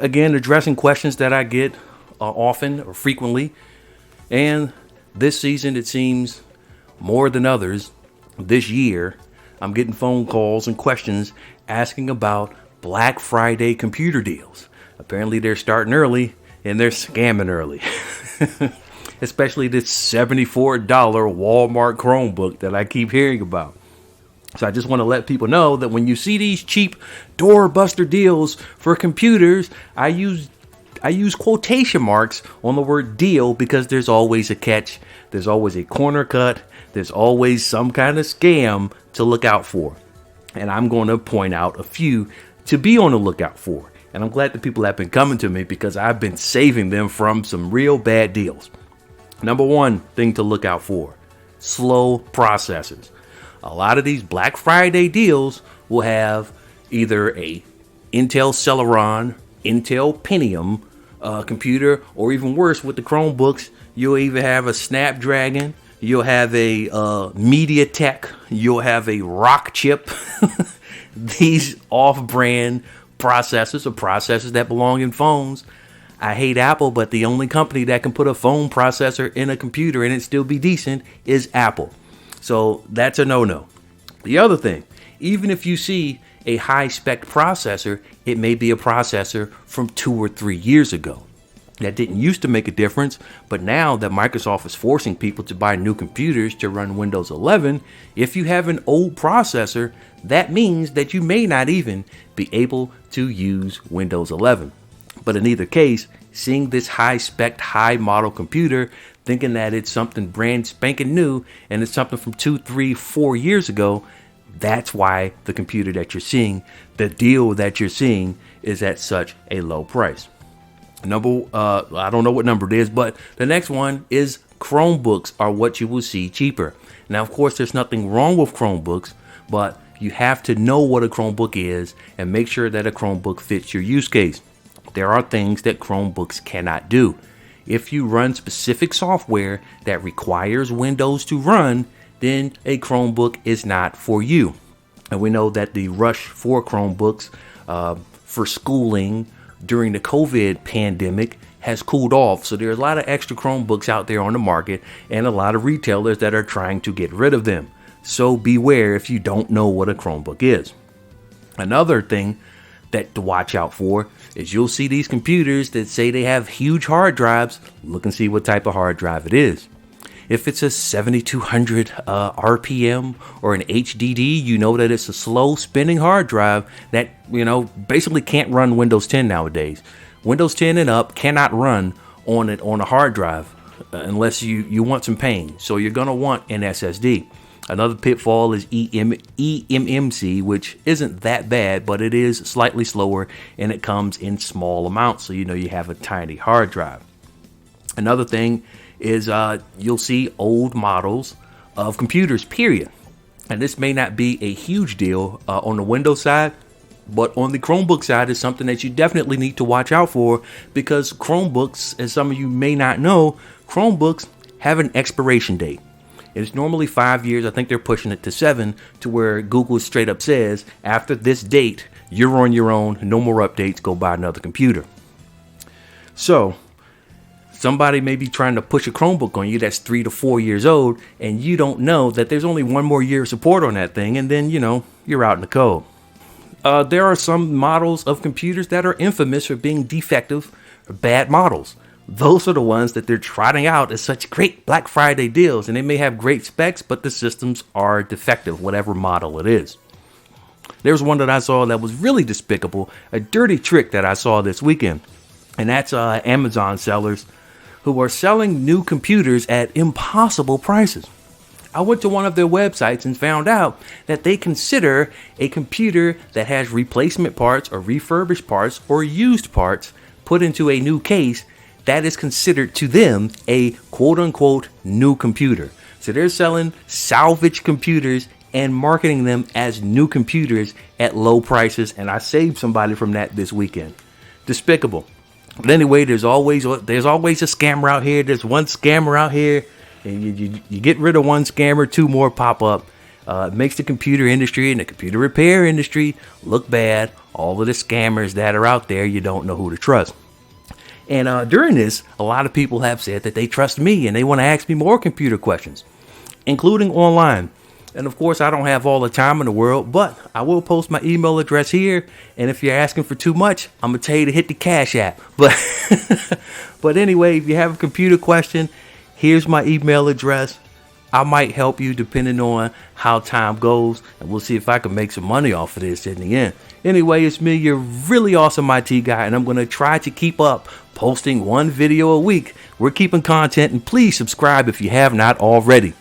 again, addressing questions that I get often or frequently. And this season, it seems more than others, this year, I'm getting phone calls and questions asking about Black Friday computer deals. Apparently, they're starting early and they're scamming early. Especially this $74 Walmart Chromebook that I keep hearing about. So I just want to let people know that when you see these cheap doorbuster deals for computers, I use quotation marks on the word deal because there's always a catch. There's always a corner cut. There's always some kind of scam to look out for. And I'm going to point out a few to be on the lookout for. And I'm glad that people have been coming to me because I've been saving them from some real bad deals. Number one thing to look out for, slow processors. A lot of these Black Friday deals will have either a Intel Celeron, Intel Pentium computer, or even worse with the Chromebooks, you'll even have a Snapdragon, you'll have a MediaTek, you'll have a Rock chip. These off-brand processors or processors that belong in phones. I hate Apple, but the only company that can put a phone processor in a computer and it still be decent is Apple. So that's a no-no. The other thing, even if you see a high-spec processor, it may be a processor from 2 or 3 years ago. That didn't used to make a difference, but now that Microsoft is forcing people to buy new computers to run Windows 11, if you have an old processor, that means that you may not even be able to use Windows 11. But in either case, seeing this high-spec, high-model computer, thinking that it's something brand spanking new and it's something from 2, 3, 4 years ago, that's why the computer that you're seeing, the deal that you're seeing, is at such a low price. I don't know what number it is, but the next one is Chromebooks are what you will see cheaper. Now, of course, there's nothing wrong with Chromebooks, but you have to know what a Chromebook is and make sure that a Chromebook fits your use case. There are things that Chromebooks cannot do. If you run specific software that requires Windows to run, then a Chromebook is not for you. And we know that the rush for Chromebooks for schooling during the COVID pandemic has cooled off. So there's a lot of extra Chromebooks out there on the market and a lot of retailers that are trying to get rid of them. So beware if you don't know what a Chromebook is. Another thing that to watch out for is you'll see these computers that say they have huge hard drives. Look and see what type of hard drive it is. If it's a 7200 RPM or an HDD, you know that it's a slow spinning hard drive that, basically can't run Windows 10 nowadays. Windows 10 and up cannot run on a hard drive unless you want some pain. So you're going to want an SSD. Another pitfall is eMMC, which isn't that bad, but it is slightly slower and it comes in small amounts. So you have a tiny hard drive. Another thing is you'll see old models of computers, period. And this may not be a huge deal on the Windows side, but on the Chromebook side is something that you definitely need to watch out for because Chromebooks, as some of you may not know, Chromebooks have an expiration date. It's normally 5 years. I think they're pushing it to 7 to where Google straight up says, after this date, you're on your own. No more updates. Go buy another computer. So somebody may be trying to push a Chromebook on you that's 3 to 4 years old, and you don't know that there's only one more year of support on that thing. And then, you're out in the cold. There are some models of computers that are infamous for being defective or bad models. Those are the ones that they're trotting out as such great Black Friday deals, and they may have great specs, but the systems are defective, whatever model it is. There's one that I saw that was really despicable, a dirty trick that I saw this weekend, and that's Amazon sellers who are selling new computers at impossible prices. I went to one of their websites and found out that they consider a computer that has replacement parts or refurbished parts or used parts put into a new case. That is considered to them a quote-unquote new computer. So they're selling salvage computers and marketing them as new computers at low prices. And I saved somebody from that this weekend. Despicable. But anyway, there's always a scammer out here. There's one scammer out here. And you get rid of one scammer, 2 more pop up. It makes the computer industry and the computer repair industry look bad all of the scammers that are out there, you don't know who to trust. And during this, a lot of people have said that they trust me and they want to ask me more computer questions, including online. And of course, I don't have all the time in the world, but I will post my email address here. And if you're asking for too much, I'm going to tell you to hit the Cash App. But anyway, if you have a computer question, here's my email address. I might help you depending on how time goes, and we'll see if I can make some money off of this in the end. Anyway, it's me, your really awesome IT guy, and I'm going to try to keep up posting one video a week. We're keeping content, and please subscribe if you have not already.